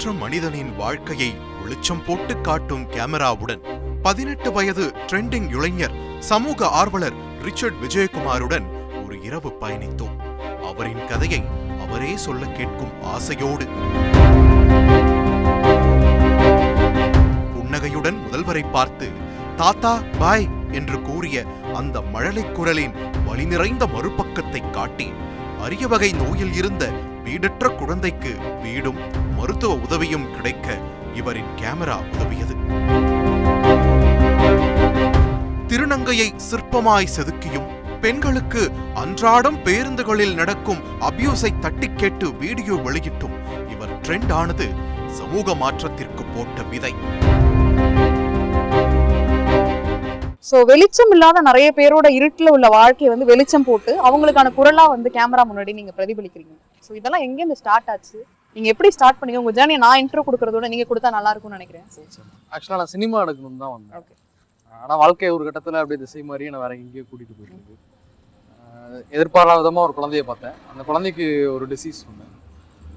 மற்ற மனிதனின் வாழ்க்கையை வெளிச்சம் போட்டு காட்டும் கேமராவுடன் 18 வயது ட்ரெண்டிங் இளைஞர் சமூக ஆர்வலர் ரிச்சர்ட் விஜயகுமாருடன் ஒரு இரவு பயணித்தோம். அவரின் கதையை அவரே சொல்ல கேட்கும் ஆசையோடு புன்னகையுடன் முதல்வரை பார்த்து தாத்தா பாய் என்று கூறிய அந்த மழலை குரலின் வலி நிறைந்த மறுபக்கத்தை காட்டி அரிய வகை நோயில் இருந்த வீடற்ற குழந்தைக்கு வீடும் மருத்துவ உதவியும் கிடைக்க இவரின் கேமரா உதவியது. திருநங்கையை சிற்பமாய் செதுக்கியும் பெண்களுக்கு அன்றாடம் பேருந்துகளில் நடக்கும் அபியூஸை தட்டி கேட்டு வீடியோ வெளியிட்டும் இவர் ட்ரெண்ட் ஆனது சமூக மாற்றத்திற்கு போட்ட விதை. ஸோ வெளிச்சம் இல்லாத நிறைய பேரோட இருட்டில் உள்ள வாழ்க்கையை வந்து வெளிச்சம் போட்டு அவங்களுக்கான குரலா வந்து கேமரா முன்னாடி நீங்க பிரதிபலிக்கிறீங்க. ஸோ இதெல்லாம் எங்கேருந்து ஸ்டார்ட் ஆச்சு, நீங்க எப்படி ஸ்டார்ட் பண்ணீங்க? உங்க ஜேர்னியை நான் இன்ட்ரோ கொடுக்கறதோட நீங்க கொடுத்தா நல்லா இருக்கும்னு நினைக்கிறேன். ஆக்சுவலாக நான் சினிமா எடுக்கணும்னு தான் வந்தேன். ஓகே. ஆனால் வாழ்க்கை ஒரு கட்டத்தில் அப்படியே திசை மாதிரி நான் வேற எங்கேயோ கூட்டிகிட்டு போயிருக்கு. எதிர்பாராத விதமாக ஒரு குழந்தைய பார்த்தேன். அந்த குழந்தைக்கு ஒரு டிசீஸ் சொன்னேன்.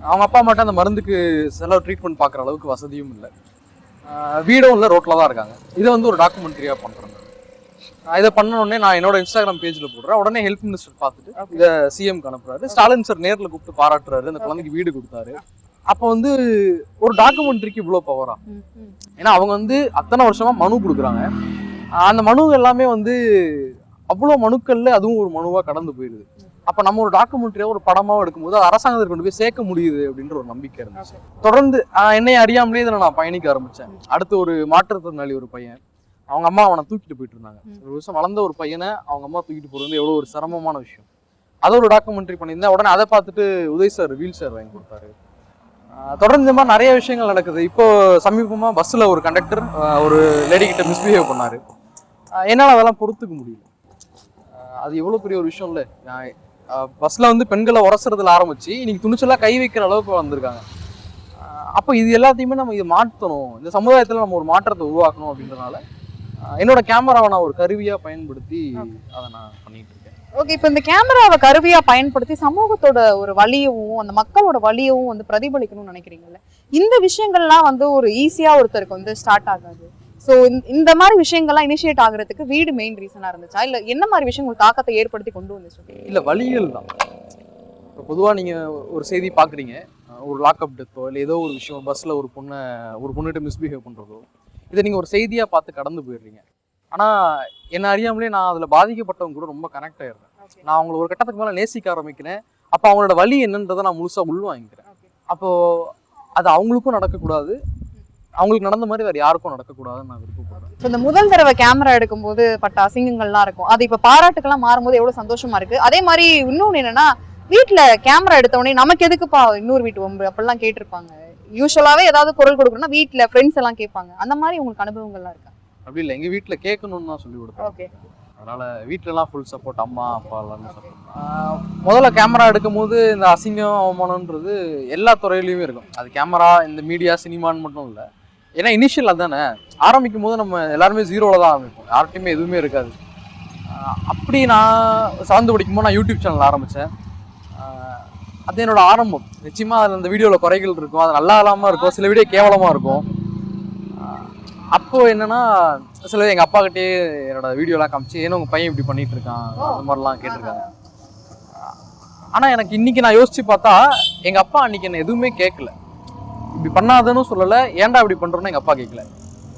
அவங்க அப்பா மட்டும் அந்த மருந்துக்கு செலவு ட்ரீட்மெண்ட் பார்க்குற அளவுக்கு வசதியும் இல்லை, வீடும் இல்லை, ரோட்டில் தான் இருக்காங்க. இதை வந்து ஒரு டாக்குமெண்ட்ரியாக பண்ணுறேன். இதை பண்ணோடனே நான் என்னோட இன்ஸ்டாகிராம் பேஜில் போடுறேன். உடனே ஹெல்ப் மினிஸ்டர் பார்த்துட்டு இதை சிஎம்க்கு அனுப்புறாரு. ஸ்டாலின் சார் நேரில் கூப்பிட்டு பாராட்டுறாரு, அந்த குழந்தைக்கு வீடு கொடுத்தாரு. அப்போ வந்து ஒரு டாக்குமெண்ட்ரிக்கு இவ்வளோ பவரா? ஏன்னா அவங்க வந்து அத்தனை வருஷமா மனு கொடுக்குறாங்க. அந்த மனு எல்லாமே வந்து அவ்வளோ மனுக்கள்ல அதுவும் ஒரு மனுவாக கடந்து போயிடுது. அப்போ நம்ம ஒரு டாக்குமெண்ட்ரியாக ஒரு படமாக எடுக்கும்போது அது அரசாங்கத்தை கொண்டு போய் சேர்க்க முடியுது அப்படின்ற ஒரு நம்பிக்கை இருந்துச்சு. தொடர்ந்து என்னை அறியாமலே இதில் நான் பயணிக்க ஆரம்பித்தேன். அடுத்து ஒரு மாற்றுத்திறனாளி ஒரு பையன், அவங்க அம்மா அவனை தூக்கிட்டு போயிட்டு இருந்தாங்க. ஒரு வருஷம் வளர்ந்த ஒரு பையனை அவங்க அம்மா தூக்கிட்டு போகிறது வந்து எவ்வளோ ஒரு சிரமமான விஷயம். அதை ஒரு டாக்குமெண்ட்ரி பண்ணியிருந்தேன். உடனே அதை பார்த்துட்டு உதய் சார் வீல் சேர் வாங்கி கொடுத்தாரு. தொடர்ந்து இந்த மாதிரி நிறைய விஷயங்கள் நடக்குது. இப்போ சமீபமாக பஸ்ஸில் ஒரு கண்டக்டர் ஒரு லேடி கிட்ட மிஸ்பிஹேவ் பண்ணாரு. என்னால் அதெல்லாம் பொறுத்துக்க முடியல. அது எவ்வளோ பெரிய ஒரு விஷயம் இல்லை. பஸ்ஸில் வந்து பெண்களை உரசுறதுல ஆரம்பிச்சு இன்னைக்கு துணிச்சலாக கை வைக்கிற அளவுக்கு வந்திருக்காங்க. அப்போ இது எல்லாத்தையுமே நம்ம இதை மாற்றணும், இந்த சமுதாயத்தில் நம்ம ஒரு மாற்றத்தை உருவாக்கணும் அப்படின்றதுனால என்னோட கேமராவை நான் ஒரு கருவியா பயன்படுத்தி அதை நான் பண்ணிட்டு இருக்கேன். ஓகே, இப்போ இந்த கேமராவை கருவியா பயன்படுத்தி சமூகத்தோட ஒரு வலியவும் அந்த மக்களோட வலியவும் வந்து பிரதிபலிக்கணும்னு நினைக்கிறீங்கல்ல, இந்த விஷயங்கள்லாம் வந்து ஒரு ஈஸியா ஒருத்தருக்கு வந்து ஸ்டார்ட் ஆகாது. ஸோ இந்த மாதிரி விஷயங்கள்லாம் இனிஷியேட் ஆகுறதுக்கு வீடு மெயின் ரீசனா இருந்துச்சா, இல்லை என்ன மாதிரி விஷயங்கள் தாக்கத்தை ஏற்படுத்தி கொண்டு வந்துச்சு? இல்லை, வலிகள் தான். இப்போ பொதுவாக நீங்கள் ஒரு செய்தி பார்க்குறீங்க, ஒரு லாக்அப் டெத்தோ இல்லை ஏதோ ஒரு விஷயம், பஸ்ஸில் ஒரு பொண்ணுகிட்ட மிஸ்பிஹேவ் பண்ணுறதோ, இதை நீங்கள் ஒரு செய்தியாக பார்த்து கடந்து போயிடுறீங்க. ஆனால் என்ன அறியாமலே நான் அதில் பாதிக்கப்பட்டவங்க கூட ரொம்ப கனெக்ட் ஆகிடுறேன். நான் அவங்கள ஒரு கட்டத்துக்கு மேலே நேசிக்க ஆரம்பிக்கிறேன். அப்போ அவங்களோட வலி என்னன்றதை நான் முழுசாக உள்வாங்கிக்கிறேன். அப்போது அது அவங்களுக்கும் நடக்கக்கூடாது, அவங்களுக்கு நடந்த மாதிரி வேறு யாருக்கும் நடக்கக்கூடாதுன்னு நான் விருப்பப்படுறேன். ஸோ இந்த முதல் தடவை கேமரா எடுக்கும்போது பட்ட அசிங்கங்கள்லாம் இருக்கும், அது இப்போ பாராட்டுக்கெல்லாம் மாறும்போது எவ்வளோ சந்தோஷமா இருக்குது. அதே மாதிரி இன்னொன்று என்னென்னா, வீட்டில் கேமரா எடுத்தவொடனே நமக்கு எதுக்குப்பா இன்னொரு வீட்டு வம்பு அப்படிலாம் கேட்டிருப்பாங்க. யூஸ்வலாகவே ஏதாவது குரல் கொடுக்கணும்னா வீட்டில் ஃப்ரெண்ட்ஸ் எல்லாம் கேட்பாங்க. அந்த மாதிரி உங்களுக்கு அனுபவங்கள்லாம் இருக்கா? அப்படி இல்லை, எங்கள் வீட்டில் கேட்கணும்னு தான் சொல்லி கொடுத்தேன். ஓகே. அதனால் வீட்டிலலாம் ஃபுல் சப்போர்ட், அம்மா அப்பா எல்லாமே சப்போர்ட். முதல்ல கேமரா எடுக்கும் போது இந்த அசிங்கம் அவமானன்றது எல்லா துறையிலையுமே இருக்கும். அது கேமரா, இந்த மீடியா, சினிமான்னு மட்டும் இல்லை. ஏன்னா இனிஷியல் அதுதானே. ஆரம்பிக்கும் போது நம்ம எல்லாருமே ஜீரோவில் தான் ஆரம்பிப்போம், யார்கிட்டையுமே எதுவுமே இருக்காது. அப்படி நான் 7th படிக்கும்போது நான் யூடியூப் சேனல் ஆரம்பித்தேன். அது என்னோட ஆரம்பம். நிச்சயமாக அதில் அந்த வீடியோவில் குறைகள் இருக்கும், அது நல்லா இல்லாமல் இருக்கும், சில வீடியோ கேவலமாக இருக்கும். அப்போது என்னென்னா, சில எங்கள் அப்பா கிட்டே என்னோட வீடியோலாம் காமிச்சு, ஏன்னா உங்கள் பையன் இப்படி பண்ணிகிட்டு இருக்கான் அந்த மாதிரிலாம் கேட்டிருக்காங்க. ஆனால் எனக்கு இன்றைக்கி நான் யோசித்து பார்த்தா, எங்கள் அப்பா அன்றைக்கி என்னை எதுவுமே கேட்கல, இப்படி பண்ணாதன்னு சொல்லலை, ஏன்டா இப்படி பண்ணுறோன்னு எங்கள் அப்பா கேட்கல.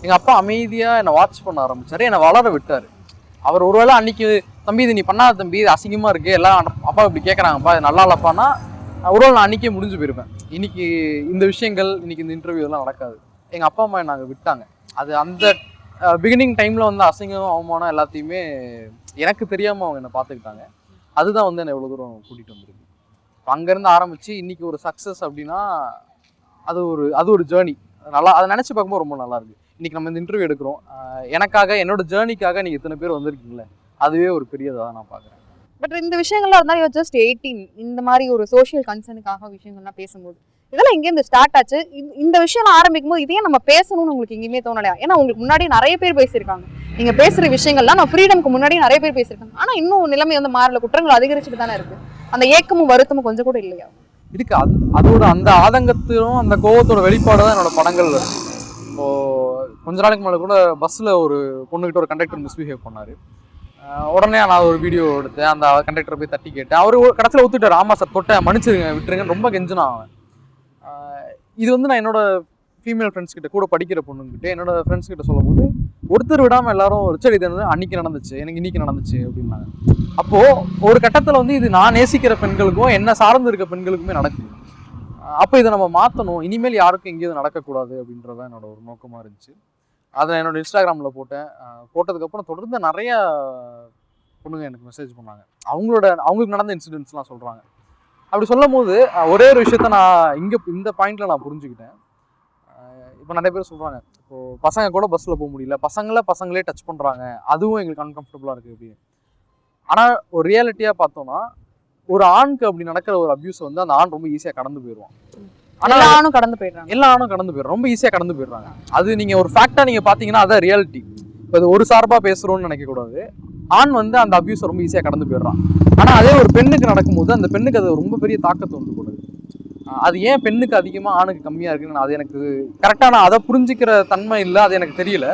எங்கள் அப்பா அமைதியாக என்னை வாட்ச் பண்ண ஆரம்பித்தார், என்னை வளர விட்டார். அவர் ஒருவேளை அன்றைக்கி, தம்பி இது நீ பண்ணாத தம்பி, இது அசிங்கமாக இருக்குது, எல்லாம் அப்பா இப்படி கேட்குறாங்கப்பா, இது நல்லா இல்லப்பான்னா ஒருவேளை நான் அன்றைக்கே முடிஞ்சு போயிருப்பேன். இன்றைக்கி இந்த விஷயங்கள், இன்றைக்கி இந்த இன்டர்வியூ எல்லாம் நடக்காது. எங்கள் அப்பா அம்மா நாங்கள் விட்டாங்க. அது அந்த பிகினிங் டைமில் வந்து அசிங்கம் அவமானம் எல்லாத்தையுமே எனக்கு தெரியாமல் அவங்க என்னை பார்த்துக்கிட்டாங்க. அதுதான் வந்து என்னை எவ்வளோ தூரம் கூட்டிகிட்டு வந்துருக்கு. அங்கேருந்து ஆரம்பித்து இன்றைக்கி ஒரு சக்ஸஸ் அப்படின்னா அது ஒரு ஜேர்னி. நல்லா அதை நினச்சி பார்க்கும்போது ரொம்ப நல்லாயிருக்கு. இன்றைக்கி நம்ம இந்த இன்டர்வியூ எடுக்கிறோம், எனக்காக, என்னோட ஜேர்னிக்காக நீங்கள் இத்தனை பேர் வந்திருக்கீங்களே, அதுவே ஒரு பெரியதாக நான் பார்க்குறேன். பட் இந்த விஷயங்கள்லாம் இருந்தாலும் யூ ஜஸ்ட் 18, இந்த மாதிரி ஒரு சோஷியல் கன்சர்னுக்காக விஷயங்கள்லாம் பேசும்போது இதெல்லாம் எங்கேருந்து ஸ்டார்ட் ஆச்சு? இந்த விஷயம்லாம் ஆரம்பிக்கும் போது இதையே நம்ம பேசணும்னு உங்களுக்கு எங்கேயுமே தோணலையா? ஏன்னா உங்களுக்கு முன்னாடி நிறைய பேர் பேசியிருக்காங்க, நீங்கள் பேசுகிற விஷயங்கள்லாம் நான் ஃப்ரீடம்க்கு முன்னாடி நிறைய பேர் பேசியிருக்காங்க. ஆனால் இன்னும் நிலைமை வந்து மாறல, குற்றங்கள் அதிகரிச்சுட்டு தானே இருக்குது. அந்த ஏக்கமும் வருத்தமும் கொஞ்சம் கூட இல்லையா? இருக்கு. அதோட அந்த ஆதங்கத்தையும் அந்த கோவத்தோட வெளிப்பாடு தான் என்னோட படங்கள். இப்போ கொஞ்ச நாளைக்கு மேலே கூட பஸ்ஸில் ஒரு பொண்ணுகிட்ட ஒரு கண்டக்டர் மிஸ்பிஹேவ் பண்ணார். உடனே நான் ஒரு வீடியோ எடுத்தேன். அந்த கண்டக்டரை போய் தட்டி கேட்டேன். அவர் கடைசியில் ஒத்துட்டார். ஆமாம் சார் தொட்டேன், மன்னிச்சிருங்க, விட்டுருங்கன்னு ரொம்ப கெஞ்சினான் அவன். இது வந்து நான் என்னோட ஃபீமேல் ஃப்ரெண்ட்ஸ் கிட்ட, கூட படிக்கிற பொண்ணுங்கிட்ட, என்னோட ஃப்ரெண்ட்ஸ் கிட்ட சொல்லும்போது ஒருத்தர் விடாமல் எல்லாரும் ரிச்சர்ட் இது அன்னைக்கு நடந்துச்சு, எனக்கு இன்னைக்கு நடந்துச்சு அப்படின்னாங்க. அப்போது ஒரு கட்டத்தில் வந்து இது நான் நேசிக்கிற பெண்களுக்கும் என்ன சார்ந்து இருக்க பெண்களுக்குமே நடக்குது. அப்போ இதை நம்ம மாற்றணும், இனிமேல் யாருக்கும் எங்கேயும் நடக்கக்கூடாது அப்படின்றதான் என்னோட ஒரு நோக்கமாக இருந்துச்சு. அதை என்னோட இன்ஸ்டாகிராமில் போட்டேன். போட்டதுக்கப்புறம் தொடர்ந்து நிறைய பொண்ணுங்க எனக்கு மெசேஜ் பண்ணாங்க. அவங்களுக்கு நடந்த இன்சிடென்ட்ஸ்லாம் சொல்கிறாங்க. அப்படி சொல்லும் போது ஒரே ஒரு விஷயத்த நான் இந்த பாயிண்ட்ல நான் புரிஞ்சுக்கிட்டேன். இப்போ நிறைய பேர் சொல்கிறாங்க, இப்போது பசங்க கூட பஸ்ஸில் போக முடியல, பசங்களே டச் பண்ணுறாங்க, அதுவும் எங்களுக்கு அன்கம்ஃபர்டபுளாக இருக்குது அப்படின்னு. ஆனால் ஒரு ரியாலிட்டியாக பார்த்தோம்னா, ஒரு ஆணுக்கு அப்படி நடக்கிற ஒரு அபியூஸ் வந்து அந்த ஆண் ரொம்ப ஈஸியாக கடந்து போயிடுவான். ஆனால் எல்லா ஆணும் கடந்து போயிடுறாங்க, ரொம்ப ஈஸியாக கடந்து போயிடுறாங்க. அது நீங்கள் ஒரு ஃபேக்டாக நீங்கள் பார்த்தீங்கன்னா அதான் ரியாலிட்டி. இப்போ அது ஒரு சார்பாக பேசுகிறோன்னு நினைக்கக்கூடாது. ஆண் வந்து அந்த அபியூஸை ரொம்ப ஈஸியாக கடந்து போயிடுறான். ஆனால் அதே ஒரு பெண்ணுக்கு நடக்கும்போது அந்த பெண்ணுக்கு அது ரொம்ப பெரிய தாக்கத்தை வந்து கொடுக்குது. அது ஏன் பெண்ணுக்கு அதிகமாக ஆணுக்கு கம்மியாக இருக்குன்னு அது எனக்கு கரெக்டாக நான் அதை புரிஞ்சிக்கிற தன்மை இல்லை, அது எனக்கு தெரியல.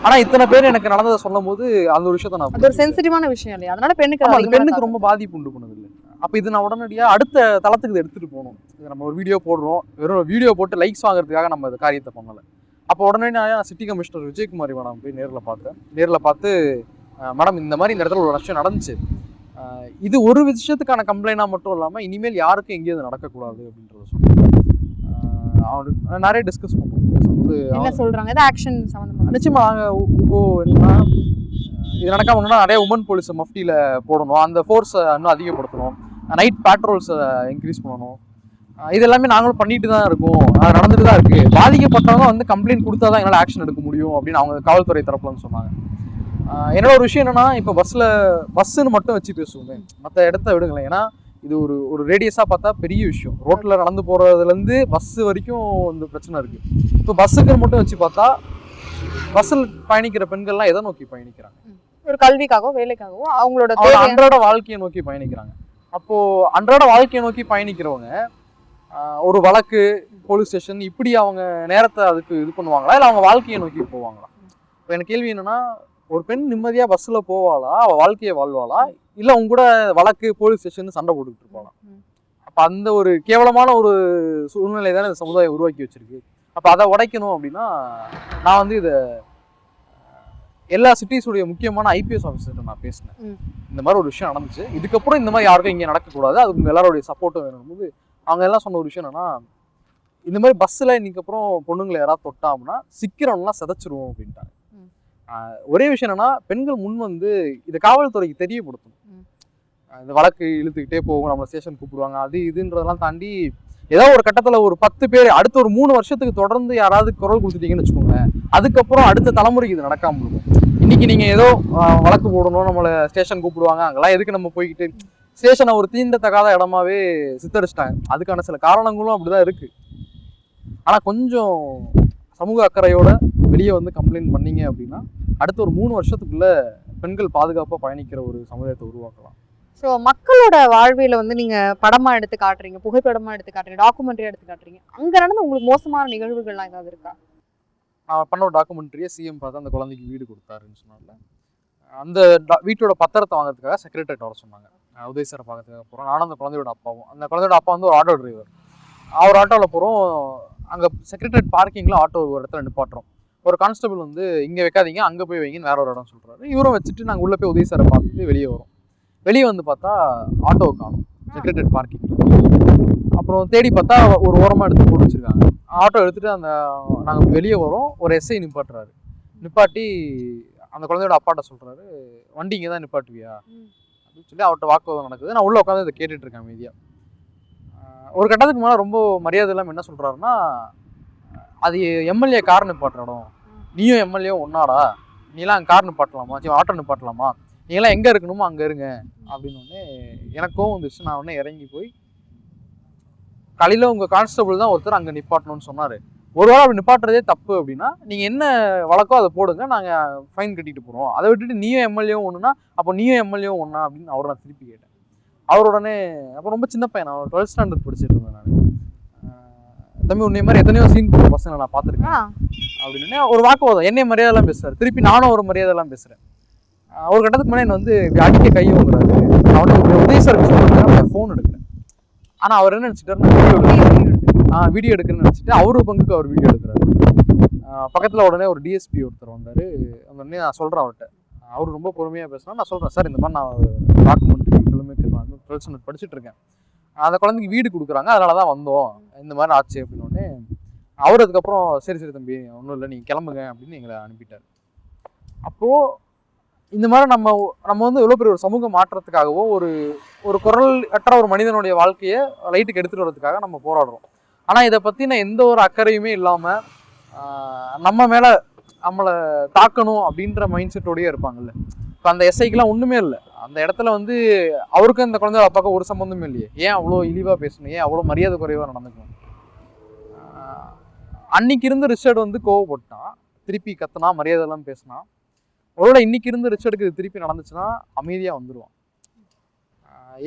ஆனால் இத்தனை பேர் எனக்கு நடந்ததை சொல்லும் போது அந்த ஒரு விஷயத்த நான், அது ஒரு சென்சிட்டிவான விஷயம் இல்லையா, அதனால பெண்ணுக்கு ரொம்ப பாதிப்பு உண்டு பண்ணுது இல்லை. அப்போ இது நான் உடனடியாக அடுத்த தளத்துக்கு இதை எடுத்துகிட்டு போகணும். இது நம்ம ஒரு வீடியோ போடுறோம், வெறும் வீடியோ போட்டு லைக்ஸ் வாங்குறதுக்காக நம்ம இந்த காரியத்தை பண்ணலை. அப்போ உடனே நான் சிட்டி கமிஷனர் விஜயகுமாரி மேடம் போய் நேரில் பார்த்து மேடம் இந்த மாதிரி இந்த இடத்துல ஒரு விஷயம் நடந்துச்சு, இது ஒரு விஷயத்துக்கான கம்ப்ளைண்டாக மட்டும் இல்லாமல் இனிமேல் யாருக்கும் எங்கேயும் இது நடக்கக்கூடாது அப்படின்றத சொன்னாங்க. நிறைய டிஸ்கஸ் பண்ணுவோம். என்ன சொல்றாங்க, இது ஆக்ஷன் சம்பந்தமா நிச்சயமா நாங்கள் இப்போ என்னன்னா இது நடக்காம நிறைய உமன் போலீஸ் மஃப்டியில் போடணும், அந்த ஃபோர்ஸை இன்னும் அதிகப்படுத்தணும், நைட் பேட்ரோல்ஸை இன்க்ரீஸ் பண்ணணும். இது எல்லாமே நாங்களும் பண்ணிட்டு தான் இருக்கோம், நடந்துட்டு தான் இருக்குது. பாதிக்கப்பட்டவங்க வந்து கம்ப்ளைண்ட் கொடுத்தா தான் எங்களால் ஆக்ஷன் எடுக்க முடியும் அப்படின்னு அவங்க காவல்துறை தரப்புலன்னு சொன்னாங்க. என்னோட ஒரு விஷயம் என்னன்னா, இப்போ பஸ்ஸுன்னு மட்டும் வச்சு பேசுவோமே, மற்ற இடத்த விடுங்களேன். ஏன்னா இது ஒரு ரேடியஸாக பார்த்தா பெரிய விஷயம். ரோட்டில் நடந்து போகிறதுலேருந்து பஸ்ஸு வரைக்கும் இந்த பிரச்சனை இருக்குது. இப்போ பஸ்ஸுக்குன்னு மட்டும் வச்சு பார்த்தா பஸ்ஸில் பயணிக்கிற பெண்கள்லாம் எதை நோக்கி பயணிக்கிறாங்க? ஒரு கல்விக்காகவோ வேலைக்காகவோ அவங்களோட அன்றாட வாழ்க்கையை நோக்கி பயணிக்கிறாங்க. அப்போது அன்றாட வாழ்க்கையை நோக்கி பயணிக்கிறவங்க ஒரு வழக்கு, போலீஸ் ஸ்டேஷன் இப்படி அவங்க நேரத்தை அதுக்கு இது பண்ணுவாங்களா, இல்லை அவங்க வாழ்க்கையை நோக்கி போவாங்களா? இப்போ எனக்கு கேள்வி என்னன்னா, ஒரு பெண் நிம்மதியாக பஸ்ஸில் போவாளா, அவள் வாழ்க்கையை வாழ்வாளா, இல்லை அவங்க கூட வழக்கு, போலீஸ் ஸ்டேஷன் சண்டை போட்டுக்கிட்டு இருப்பாளா? அப்போ அந்த ஒரு கேவலமான ஒரு சூழ்நிலை தானே இந்த சமுதாயம் உருவாக்கி வச்சிருக்கு. அப்போ அதை உடைக்கணும் அப்படின்னா நான் வந்து இதை எல்லா சிட்டிஸுடைய முக்கியமான ஐபிஎஸ் ஆஃபீஸர்கிட்ட நான் பேசினேன். இந்த மாதிரி ஒரு விஷயம் நடந்துச்சு, இதுக்கப்புறம் இந்த மாதிரி யாருக்கும் இங்கே நடக்கக்கூடாது, அதுக்கு எல்லாருடைய சப்போர்ட்டும் வேணும் போது அவங்க எல்லாம் சொன்ன ஒரு விஷயம் என்னன்னா, இந்த மாதிரி பஸ்ஸில் இன்னைக்கப்புறம் பொண்ணுங்களை யாராவது தொட்டாங்கன்னா சிக்கிறவங்களாம் சிதைச்சிருவோம் அப்படின்ட்டாங்க. ஒரே விஷயம் என்னன்னா, பெண்கள் முன் வந்து இதை காவல்துறைக்கு தெரியப்படுத்தணும். இந்த வழக்கு இழுத்துக்கிட்டே போகும், நம்ம ஸ்டேஷன் கூப்பிடுவாங்க, அது இதுன்றதெல்லாம் தாண்டி ஏதோ ஒரு கட்டத்தில் ஒரு 10 பேர் அடுத்த ஒரு 3 வருஷத்துக்கு தொடர்ந்து யாராவது குரல் கொடுத்துட்டீங்கன்னு வச்சுக்கோங்க, அதுக்கப்புறம் அடுத்த தலைமுறைக்கு இது நடக்காமல் இருக்கும். இன்னைக்கு நீங்கள் ஏதோ வழக்கு போடணும், நம்மளை ஸ்டேஷன் கூப்பிடுவாங்க, அங்கெல்லாம் எதுக்கு நம்ம போய்கிட்டு ஸ்டேஷனை ஒரு தீண்டத்தக்காத இடமாவே சித்தரிச்சிட்டாங்க. அதுக்கான சில காரணங்களும் அப்படிதான் இருக்கு. ஆனால் கொஞ்சம் சமூக அக்கறையோட வெளியே வந்து கம்ப்ளைண்ட் பண்ணீங்க அப்படின்னா அடுத்த ஒரு 3 வருஷத்துக்குள்ள பெண்கள் பாதுகாப்பாக பயணிக்கிற ஒரு சமுதாயத்தை உருவாக்கலாம். ஸோ மக்களோட வாழ்வியல வந்து நீங்க படமா எடுத்து காட்டுறீங்க, புகைப்படமா எடுத்து காட்டுறீங்க, டாக்குமெண்ட்ரியா எடுத்து காட்டுறீங்க. அங்க நடந்த உங்களுக்கு மோசமான நிகழ்வுகள்லாம் ஏதாவது இருக்கா? நான் பண்ண ஒரு டாக்குமெண்ட்ரியை சிஎம் பார்த்து அந்த குழந்தைக்கு வீடு கொடுத்தாருன்னு சொன்னால, அந்த வீட்டோட பத்திரத்தை வாங்குறதுக்காக செக்ரட்டரியேட் வர சொன்னாங்க. உதய் சாரை பார்க்கறதுக்காக போகிறோம். நானும் அந்த குழந்தையோட அப்பாவும். அந்த குழந்தையோட அப்பா வந்து ஒரு ஆட்டோ டிரைவர். அவர் ஆட்டோவில் போகிறோம். அங்கே செக்ரட்டரியேட் பார்க்கிங்கில் ஆட்டோ ஒரு இடத்துல நிப்பாட்டுறோம். ஒரு கான்ஸ்டபிள் வந்து இங்கே வைக்காதீங்க, அங்கே போய் வைங்கன்னு வேற ஒரு இடம் சொல்கிறாரு. இவரும் வச்சுட்டு நாங்கள் உள்ளே போய் உதய் சாரை பார்த்துட்டு வெளியே வரோம். வெளியே வந்து பார்த்தா ஆட்டோவை காணும் செக்ரட்டரியேட் பார்க்கிங். அப்புறம் தேடி பார்த்தா ஒரு ஓரமாக எடுத்து போட்டு வச்சுருக்காங்க. ஆட்டோ எடுத்துகிட்டு நாங்கள் வெளியே வரோம். ஒரு எஸ்ஐ நிப்பாட்டுறாரு. நிப்பாட்டி அந்த குழந்தையோட அப்பாட்ட சொல்கிறாரு, வண்டி இங்கே தான் நிப்பாட்டுவியா அப்படின்னு சொல்லி அவர்கிட்ட வாக்குவாதம் நடக்குது. நான் உள்ளே உட்காந்து இதை கேட்டுட்டு இருக்கேன் அமைதியாக. ஒரு கட்டத்துக்கு மேலே ரொம்ப மரியாதை இல்லாமல் என்ன சொல்கிறாருன்னா, அது எம்எல்ஏ கார் நிப்பாட்டுற இடம், நீயும் எம்எல்ஏ ஒன்னாடா, நீலாம் அங்கே கார் நிப்பாட்டலாமா, ஆட்டோ நிப்பாட்டலாமா, நீங்களாம் எங்கே இருக்கணுமோ அங்கே இருங்க அப்படின்னு ஒன்று எனக்கும் வந்துச்சு. நான் உடனே இறங்கி போய், காலையில் உங்கள் கான்ஸ்டபிள் தான் ஒருத்தர் அங்கே நிப்பாட்டணும்னு சொன்னார், ஒரு வாரம் அப்படி நிப்பாட்டுறதே தப்பு அப்படின்னா நீங்கள் என்ன வழக்கோ அதை போடுங்க, நாங்கள் ஃபைன் கட்டிட்டு போகிறோம், அதை விட்டுட்டு நீயும் எம்எல்ஏவும் ஒன்றுனா அப்போ நீயும் எம்எல்ஏவும் ஒன்றா அப்படின்னு அவரை நான் திருப்பி கேட்டேன். அவர் உடனே அப்போ ரொம்ப சின்ன பையன், நான் 12th ஸ்டாண்டர்ட் படிச்சுட்டு இருந்தேன் நான். தம்பி உன்னை மாதிரி எத்தனையோ சீன் போடுற பசங்களை நான் பார்த்துருக்கேன் அப்படின்னு ஒரு வாக்குவாதம். என்னைய மரியாதைலாம் பேசுறாரு, திருப்பி நானும் ஒரு மரியாதைலாம் பேசுறேன். ஒரு கட்டத்துக்கு முன்னாடி என்ன வந்து அடிக்க கை வாங்குறாரு. அவனுக்கு உதயசருக்கு சொல்றாங்க ஃபோன் எடுக்கிறேன். ஆனால் அவர் என்ன நினச்சிட்டாரு, வீடியோ எடுக்கிறேன்னு நினச்சிட்டு அவரு பங்குக்கு அவர் வீடியோ எடுக்கிறாரு. பக்கத்தில் உடனே ஒரு டிஎஸ்பி ஒருத்தர் வந்தார். உடனே நான் சொல்கிறேன் அவர்கிட்ட, அவர் ரொம்ப பொறுமையாக பேசுனா. நான் சொல்கிறேன், சார் இந்த மாதிரி நான் டாக்குமெண்ட்ரி ஃபிலிமேக்கர், நான் 12th ஸ்டாண்டர்ட் படிச்சுட்டு இருக்கேன், அந்த குழந்தைக்கு வீடு கொடுக்குறாங்க, அதனால தான் வந்தோம், இந்த மாதிரி ஆச்சு அப்படின்னோடனே அவர் அதுக்கப்புறம் சரி சரி தம்பி ஒன்றும் இல்லை நீங்கள் கிளம்புங்க அப்படின்னு எங்களை அனுப்பிட்டார். அப்போது இந்த மாதிரி நம்ம வந்து எவ்வளோ பெரிய ஒரு சமூக மாற்றத்துக்காகவோ ஒரு குரல் அற்ற ஒரு மனிதனுடைய வாழ்க்கையை லைட்டுக்கு எடுத்துகிட்டு வரதுக்காக நம்ம போராடுறோம். ஆனால் இதை பற்றின எந்த ஒரு அக்கறையுமே இல்லாமல் நம்ம மேலே நம்மளை தாக்கணும் அப்படின்ற மைண்ட் செட்டோடையே இருப்பாங்கல்ல. இப்போ அந்த எஸ்ஐக்கெலாம் ஒன்றுமே இல்லை. அந்த இடத்துல வந்து அவருக்கும் அந்த குழந்தையோட அப்பாவுக்கும் ஒரு சம்மந்தமே இல்லையே. ஏன் அவ்வளோ இழிவாக பேசணும், ஏன் அவ்வளோ மரியாதை குறைவாக நடந்துக்கணும்? அன்னைக்கு இருந்த ரிச்சர்ட் வந்து கோவப்பட்டான், திருப்பி கத்துனா, மரியாதைலாம் பேசினா. ஒருவேளை இன்னைக்கு இருந்த ரிச்சர்டுக்கு இது திருப்பி நடந்துச்சுன்னா அமைதியாக வந்துடுவான்.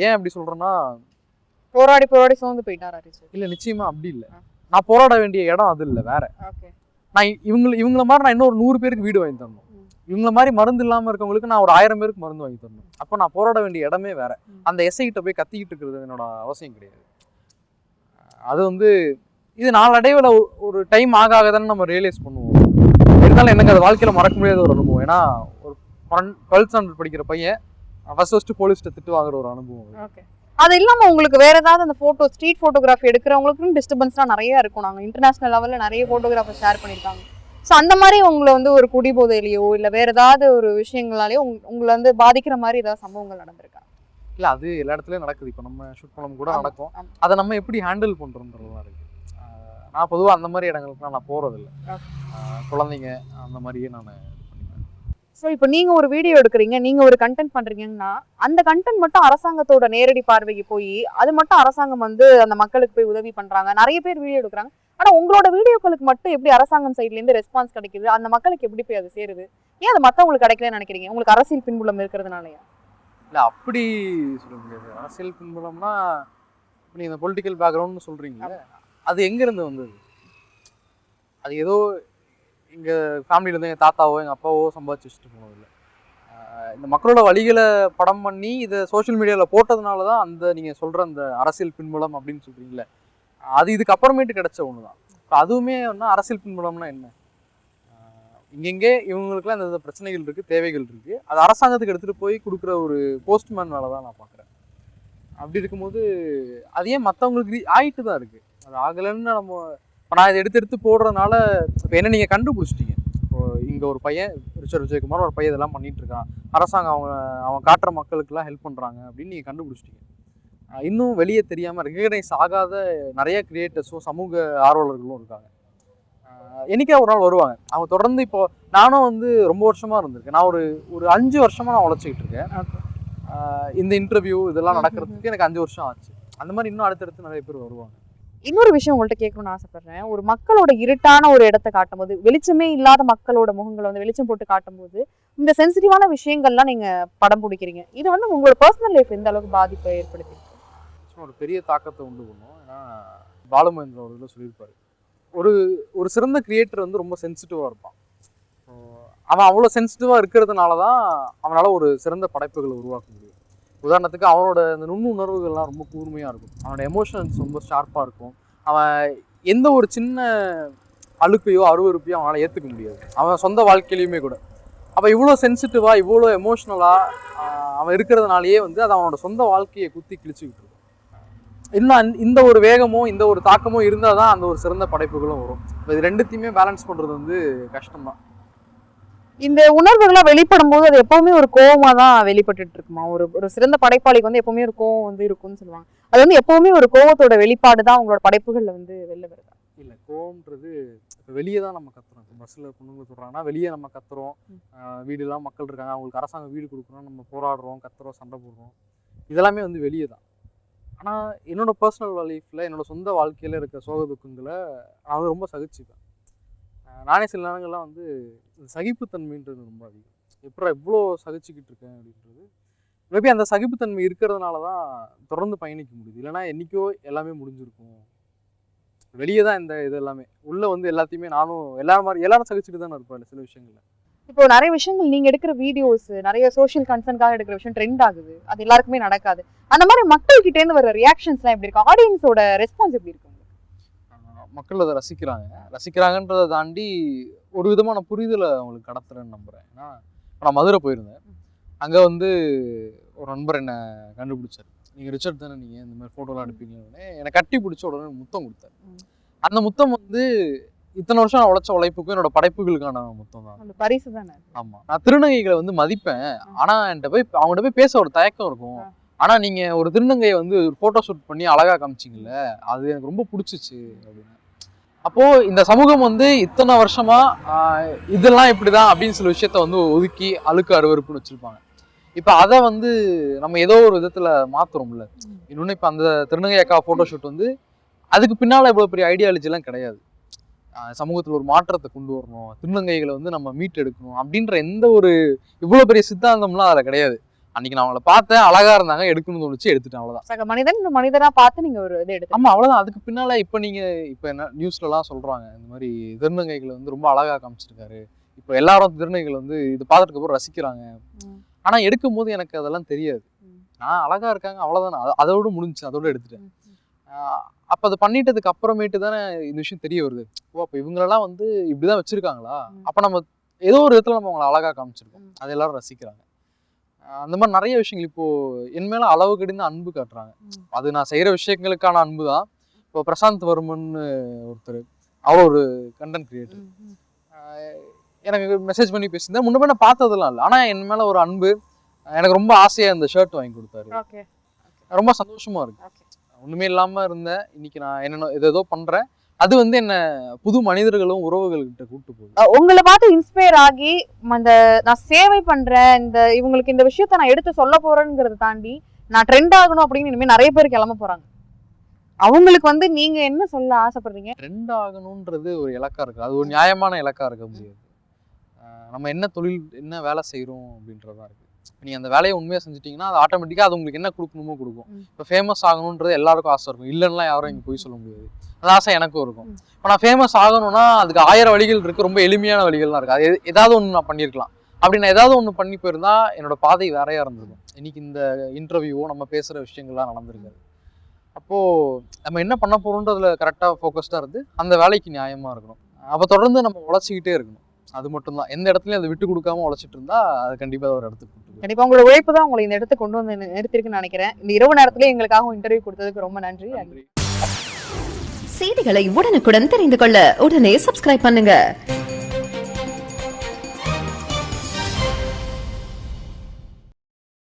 ஏன் அப்படி சொல்கிறேன்னா, போராடி சோர்ந்து போயிட்டாரா ரிச்சர்ட்? இல்லை நிச்சயமா அப்படி இல்லை. நான் போராட வேண்டிய இடம் அது இல்லை, வேற. நான் இவங்கள மாதிரி நான் இன்னும் ஒரு 100 பேருக்கு வீடு வாங்கி தரணும். இவங்கள மாதிரி மருந்து இல்லாமல் இருக்கவங்களுக்கு நான் ஒரு 1000 பேருக்கு மருந்து வாங்கி தரணும். அப்போ நான் போராட வேண்டிய இடமே வேற. அந்த எஸ்ஐகிட்ட போய் கத்திக்கிட்டு இருக்கிறது என்னோட அவசியம் கிடையாது. அது வந்து இது நாளடைவில் ஒரு டைம் ஆக தானே நம்ம ரியலைஸ் பண்ணுவோம். இருந்தாலும் எனக்கு அது வாழ்க்கையில் மறக்க முடியாத ஒரு அனுபவம். ஏன்னா ஒரு 12th ஸ்டாண்டர்ட் படிக்கிற பையன் ஃபர்ஸ்ட் போலீஸ்கிட்ட திட்டு வாங்குற ஒரு அனுபவம். அது இல்லாம உங்களுக்கு வேற ஏதாவது அந்த போட்டோ ஸ்ட்ரீட் போட்டோகிராஃபி எடுக்கிறவங்களுக்கும் டிஸ்டர்பன்ஸ்லாம் நிறைய இருக்கும். நாங்கள் இன்டர்நேஷனல் லெவலில் நிறைய போட்டோகிராஃபர் ஷேர் பண்ணியிருக்காங்க. ஸோ அந்த மாதிரி உங்களை வந்து ஒரு குடிபோதையிலையோ இல்லை வேற ஏதாவது ஒரு விஷயங்களாலேயோ உங்களை வந்து பாதிக்கிற மாதிரி ஏதாவது சம்பவங்கள் நடந்திருக்கா? இல்லை, அது எல்லா இடத்துலையும் நடக்குது. இப்போ நம்ம ஷூட் பண்ணவும் கூட நடக்கும். அதை நம்ம எப்படி ஹேண்டில் பண்ணுறோன்றதுலாம் இருக்கு. நான் பொதுவாக அந்த மாதிரி இடங்களுக்குலாம் நான் போகிறதில்லை. குழந்தைங்க அந்த மாதிரியே நான் பண்ணுவேன். ஸோ இப்போ நீங்கள் ஒரு வீடியோ எடுக்கிறீங்க, நீங்கள் ஒரு கண்டென்ட் பண்ணுறீங்கன்னா அந்த கண்டென்ட் மட்டும் அரசாங்கத்தோட நேரடி பார்வைக்கு போய் அது மட்டும் அரசாங்கம் வந்து அந்த மக்களுக்கு போய் உதவி பண்ணுறாங்க. நிறைய பேர் வீடியோ எடுக்கிறாங்க. ஆனால் உங்களோட வீடியோக்களுக்கு மட்டும் எப்படி அரசாங்கம் சைட்லேருந்து ரெஸ்பான்ஸ் கிடைக்குது? அந்த மக்களுக்கு எப்படி போய் அது சேருது? ஏன் அது மற்றவங்களுக்கு கிடைக்கலன்னு நினைக்கிறீங்க? உங்களுக்கு அரசியல் பின்புலம் இருக்கிறதுனாலயா? இல்லை, அப்படி சொல்ல முடியாது. அரசியல் பின்புலம்னா நீங்கள் இந்த பொலிட்டிக்கல் பேக்ரவுண்ட்னு சொல்கிறீங்க, அது எங்கேருந்து வந்தது? அது ஏதோ எங்கள் ஃபேமிலியிலேருந்து எங்கள் தாத்தாவோ எங்கள் அப்பாவோ சம்பாதிச்சு வச்சுட்டு போனதில்லை. இந்த மக்களோட வழிகளை படம் பண்ணி இதை சோஷியல் மீடியாவில் போட்டதுனால தான் அந்த நீங்கள் சொல்கிற அந்த அரசியல் பின்புலம் அப்படின்னு சொல்கிறீங்களே, அது இதுக்கு அப்புறமேட்டு கிடைச்ச ஒன்று தான். இப்போ அதுவுமே ஒன்றா அரசியல் பின்புலம்னா என்ன? இங்கெங்கே இவங்களுக்குலாம் இந்த பிரச்சனைகள் இருக்குது, தேவைகள் இருக்குது, அது அரசாங்கத்துக்கு எடுத்துகிட்டு போய் கொடுக்குற ஒரு போஸ்ட்மேன் வேலை தான் நான் பார்க்குறேன். அப்படி இருக்கும்போது அது ஏன் மற்றவங்களுக்கு ஆகிட்டு தான் இருக்குது, அது ஆகலைன்னு நம்ம இப்போ நான் இதை எடுத்து போடுறதுனால இப்போ என்ன நீங்கள் கண்டுபிடிச்சிட்டீங்க. இப்போது இங்கே ஒரு பையன் ரிச்சர்ட் விஜயகுமார் ஒரு பையன் இதெல்லாம் பண்ணிகிட்டு இருக்கான், அரசாங்கம் அவன் காட்டுற மக்களுக்கெல்லாம் ஹெல்ப் பண்ணுறாங்க அப்படின்னு நீங்கள் கண்டுபிடிச்சிட்டீங்க. இன்னும் வெளியே தெரியாமல் ரெகக்னைஸ் ஆகாத நிறைய கிரியேட்டர்ஸும் சமூக ஆர்வலர்களும் இருக்காங்க. என்னைக்கா ஒரு நாள் வருவாங்க. அவங்க தொடர்ந்து இப்போ நானும் வந்து ரொம்ப வருஷமாக இருந்திருக்கேன். நான் ஒரு 5 வருஷமாக நான் உழைச்சிக்கிட்டு இருக்கேன். இந்த இன்டர்வியூ இதெல்லாம் நடக்கிறதுக்கு எனக்கு 5 வருஷம் ஆச்சு. அந்த மாதிரி இன்னும் அடுத்தடுத்து நிறைய பேர் வருவாங்க. இன்னொரு விஷயம் உங்கள்கிட்ட கேட்கணும்னு ஆசைப்படுறேன். ஒரு மக்களோட இருட்டான ஒரு இடத்தை காட்டும்போது, வெளிச்சமே இல்லாத மக்களோட முகங்களை வந்து வெளிச்சம் போட்டு காட்டும்போது இந்த சென்சிட்டிவான விஷயங்கள்லாம் நீங்க படம் பிடிக்கிறீங்க. இது வந்து உங்களோட பர்சனல் லைஃப் எந்த அளவுக்கு பாதிப்பை ஏற்படுத்தி ஒரு பெரிய தாக்கத்தை உண்டு பண்ணும். ஏன்னா பாலுமகேந்திரன் அவர்கள் சொல்லியிருப்பாரு, ஒரு சிறந்த கிரியேட்டர் வந்து ரொம்ப சென்சிட்டிவாக இருப்பான். அவன் அவ்வளோ சென்சிட்டிவாக இருக்கிறதுனால தான் அவனால் ஒரு சிறந்த படைப்புகளை உருவாக்க முடியும். உதாரணத்துக்கு அவனோட இந்த நுண்ணுணர்வுகள்லாம் ரொம்ப கூர்மையாக இருக்கும், அவனோட எமோஷன்ஸ் ரொம்ப ஷார்ப்பாக இருக்கும். அவன் எந்த ஒரு சின்ன அழுக்கையோ அருவருப்பையோ அவனால் ஏற்றுக்க முடியாது, அவன் சொந்த வாழ்க்கையிலையுமே கூட. அப்போ இவ்வளோ சென்சிட்டிவாக இவ்வளோ எமோஷ்னலாக அவன் இருக்கிறதுனாலேயே வந்து அது அவனோட சொந்த வாழ்க்கையை குத்தி கிழிச்சுக்கிட்டு இருக்கும். இன்னும் இந்த ஒரு வேகமோ இந்த ஒரு தாக்கமோ இருந்தால் தான் அந்த ஒரு சிறந்த படைப்புகளும் வரும். இப்போ இது ரெண்டுத்தையுமே பேலன்ஸ் பண்ணுறது வந்து கஷ்டம்தான். இந்த உணர்வுகளை வெளிப்படும் போது அது எப்பவுமே ஒரு கோவமா தான் வெளிப்பட்டு இருக்குமா? ஒரு சிறந்த படைப்பாளிக்கு வந்து எப்பவுமே ஒரு கோவம் வந்து இருக்கும்னு சொல்லுவாங்க. அது வந்து எப்பவுமே ஒரு கோவத்தோட வெளிப்பாடு தான் உங்களோட படைப்புகள்ல வந்து வெளில வருதா? இல்லை, கோவம்ன்றது இப்போ வெளியே தான் நம்ம கத்துறோம். இப்போ பஸ்ஸில் பொண்ணுங்க சொல்கிறாங்கன்னா வெளியே நம்ம கத்துறோம், வீடுலாம் மக்கள் இருக்காங்க அவங்களுக்கு அரசாங்கம் வீடு கொடுக்குறோம், நம்ம போராடுறோம், கத்துறோம், சண்டை போடுறோம், இதெல்லாமே வந்து வெளியே தான். ஆனால் என்னோட பர்சனல் லைஃப்பில் என்னோட சொந்த வாழ்க்கையில் இருக்க சோக துக்கங்களை நான் வந்து ரொம்ப சகிச்சுப்பேன். நானே சில நேரங்கள்லாம் வந்து சகிப்புத்தன்மைன்றது ரொம்ப அதிகம். எப்போ இவ்வளோ சகிச்சுக்கிட்டு இருக்கேன் அப்படின்றது மேபி அந்த சகிப்புத்தன்மை இருக்கிறதுனால தான் தொடர்ந்து பயணிக்க முடியுது. இல்லைன்னா என்னைக்கோ எல்லாமே முடிஞ்சிருக்கும். வெளியே தான் இந்த இது எல்லாமே, உள்ள வந்து எல்லாத்தையுமே நானும் எல்லாரும் சகிச்சுட்டு தானே இருப்பேன் சில விஷயங்கள்ல. இப்போ நிறைய விஷயங்கள் நீங்க எடுக்கிற வீடியோஸ் நிறைய சோஷியல் கன்சர்ன்காக எடுக்கிற விஷயம் ட்ரெண்ட் ஆகுது, அது எல்லாருக்குமே நடக்காது. அந்த மாதிரி மக்கள் கிட்ட இருந்து வர ரியாக்ஷன்ஸ்லாம் எப்படி இருக்கு, ஆடியன்ஸோட ரெஸ்பான்ஸ் எப்படி இருக்கு? மக்கள் அதை ரசிக்கிறாங்கன்றதை தாண்டி ஒரு விதமான புரிதலை அவங்களுக்கு கடத்துறேன்னு நம்புறேன். ஏன்னா நான் மதுரை போயிருந்தேன், அங்கே வந்து ஒரு நண்பர் என்னை கண்டுபிடிச்சார். நீங்கள் ரிச்சர்ட் தானே, நீங்கள் இந்த மாதிரி ஃபோட்டோலாம் எடுப்பீங்கன்னு என்னை கட்டி பிடிச்ச உடனே முத்தம் கொடுத்தாரு. அந்த முத்தம் வந்து இத்தனை வருஷம் நான் உழைச்ச உழைப்புக்கும் என்னோட படைப்புகளுக்கான முத்தம் தான், பரிசு தானே. ஆமாம், நான் திருநங்கைகளை வந்து மதிப்பேன், ஆனால் அவங்கள்ட்ட போய் பேச ஒரு தயக்கம் இருக்கும். ஆனால் நீங்கள் ஒரு திருநங்கையை வந்து ஒரு ஃபோட்டோ ஷூட் பண்ணி அழகாக காமிச்சிங்கல்ல, அது எனக்கு ரொம்ப பிடிச்சிச்சு அப்படின்னு. அப்போது இந்த சமூகம் வந்து இத்தனை வருஷமா இதெல்லாம் இப்படிதான் அப்படின்னு சில விஷயத்த வந்து ஒதுக்கி அழுக்கு அருவருப்புன்னு வச்சிருப்பாங்க. இப்போ அதை வந்து நம்ம ஏதோ ஒரு விதத்துல மாத்துறோம்ல. இன்னொன்று இப்போ அந்த திருநங்கை அக்கா ஃபோட்டோ ஷூட் வந்து அதுக்கு பின்னால இவ்வளோ பெரிய ஐடியாலஜிலாம் கிடையாது. சமூகத்தில் ஒரு மாற்றத்தை கொண்டு வரணும், திருநங்கைகளை வந்து நம்ம மீட்டு எடுக்கணும் அப்படின்ற எந்த ஒரு இவ்வளோ பெரிய சித்தாந்தம்லாம் அதில் கிடையாது. அன்னைக்கு நான் அவங்கள பார்த்தேன், அழகா இருந்தாங்க, எடுக்கணும்னு தோணுச்சு, எடுத்துட்டேன், அவ்வளோதான். மனிதனா பார்த்து நீங்க ஒரு இது எடுத்து. ஆமா, அவ்வளோதான். அதுக்கு பின்னால இப்போ என்ன நியூஸ்லலாம் சொல்றாங்க, இந்த மாதிரி திருநங்கைகளை வந்து ரொம்ப அழகா காமிச்சிருக்காரு, இப்போ எல்லாரும் திருநங்கைகள் வந்து இது பார்த்துட்டு அப்புறம் ரசிக்கிறாங்க. ஆனா எடுக்கும் போது எனக்கு அதெல்லாம் தெரியாது. நான் அழகா இருக்காங்க, அவ்வளவுதானே, அதோட முடிஞ்சு, அதோட எடுத்துட்டேன். அப்ப அதை பண்ணிட்டதுக்கு அப்புறமேட்டு தானே இந்த விஷயம் தெரிய வருது. ஓ, அப்ப இவங்களெல்லாம் வந்து இப்படிதான் வச்சிருக்காங்களா, அப்ப நம்ம ஏதோ ஒரு விதத்துல நம்ம அவங்களை அழகா காமிச்சிருக்கோம், அதை எல்லாரும் ரசிக்கிறாங்க. அந்த மாதிரி நிறைய விஷயங்கள் இப்போ என் மேல அளவு கடிந்து அன்பு காட்டுறாங்க. அது நான் செய்யற விஷயங்களுக்கான அன்பு தான். இப்போ பிரசாந்த் வர்மன் ஒருத்தர், அவர் ஒரு கண்டென்ட் கிரியேட்டர், எனக்கு மெசேஜ் பண்ணி பேசியிருந்தேன். முன்னே நான் பார்த்ததெல்லாம் இல்லை, ஆனால் என் மேலே ஒரு அன்பு, எனக்கு ரொம்ப ஆசையாக இந்த ஷர்ட் வாங்கி கொடுத்தாரு. ரொம்ப சந்தோஷமா இருக்கு. ஒன்றுமே இல்லாமல் இருந்தேன், இன்னைக்கு நான் என்னென்ன ஏதோ பண்ணுறேன். அது வந்து என்ன புது மனிதர்களும் உறவுகள்கிட்ட கூப்பிட்டு போகுது. உங்களை பார்த்து இன்ஸ்பயர் ஆகி அந்த நான் சேவை பண்றேன், இந்த இவங்களுக்கு இந்த விஷயத்த நான் எடுத்து சொல்ல போறேங்கிறத தாண்டி நான் ட்ரெண்ட் ஆகணும் அப்படின்னு இனிமேல் நிறைய பேர் கிளம்ப போறாங்க. அவங்களுக்கு வந்து நீங்க என்ன சொல்ல ஆசைப்படுறீங்க? ட்ரெண்ட் ஆகணுன்றது ஒரு இலக்கா இருக்கு, அது ஒரு நியாயமான இலக்கா இருக்க முடியாது. நம்ம என்ன தொழில் என்ன வேலை செய்கிறோம் அப்படின்றதா இருக்குது. நீங்கள் அந்த வேலையை உண்மையாக செஞ்சுட்டிங்கன்னா அது ஆட்டோமேட்டிக்காக அது உங்களுக்கு என்ன கொடுக்கணுமோ கொடுக்கும். இப்போ ஃபேமஸ் ஆகணுன்றது எல்லாருக்கும் ஆசை இருக்கும், இல்லைன்னா யாரும் இங்கே போய் சொல்ல முடியாது. அது ஆசை எனக்கும் இருக்கும். இப்போ நான் ஃபேமஸ் ஆகணும்னா அதுக்கு 1000 வழிகள் இருக்குது, ரொம்ப எளிமையான வழிகள்லாம் இருக்குது. அது ஏதாவது ஒன்று நான் பண்ணியிருக்கலாம். அப்படி நான் ஏதாவது ஒன்று பண்ணி போயிருந்தா என்னோட பாதை வேறையாக இருந்திருக்கும். இன்னைக்கு இந்த இன்டர்வியூவோ நம்ம பேசுகிற விஷயங்கள்லாம் நடந்திருக்காது. அப்போது நம்ம என்ன பண்ண போகிறோன்றதுல கரெக்டாக ஃபோக்கஸ்டாக இருந்து அந்த வேலைக்கு நியாயமாக இருக்கணும். அப்போ தொடர்ந்து நம்ம உழைச்சிக்கிட்டே இருக்கணும், அது மட்டும்தான். எந்த இடத்துலையும் அதை விட்டு கொடுக்காம உழைச்சிட்டு இருந்தா அது கண்டிப்பாக ஒரு இடத்துக்கு கண்டிப்பாக உங்களோட உழைப்பு தான் உங்களை இந்த இடத்துக்கு கொண்டு வந்து நிறுத்திருக்குன்னு நினைக்கிறேன். இந்த இரவு நேரத்துல எங்களுக்காக இன்டர்வியூ கொடுத்ததுக்கு ரொம்ப நன்றி. செய்திகளை உடனுக்குடன் தெரிந்து கொள்ள உடனே சப்ஸ்கிரைப் பண்ணுங்க.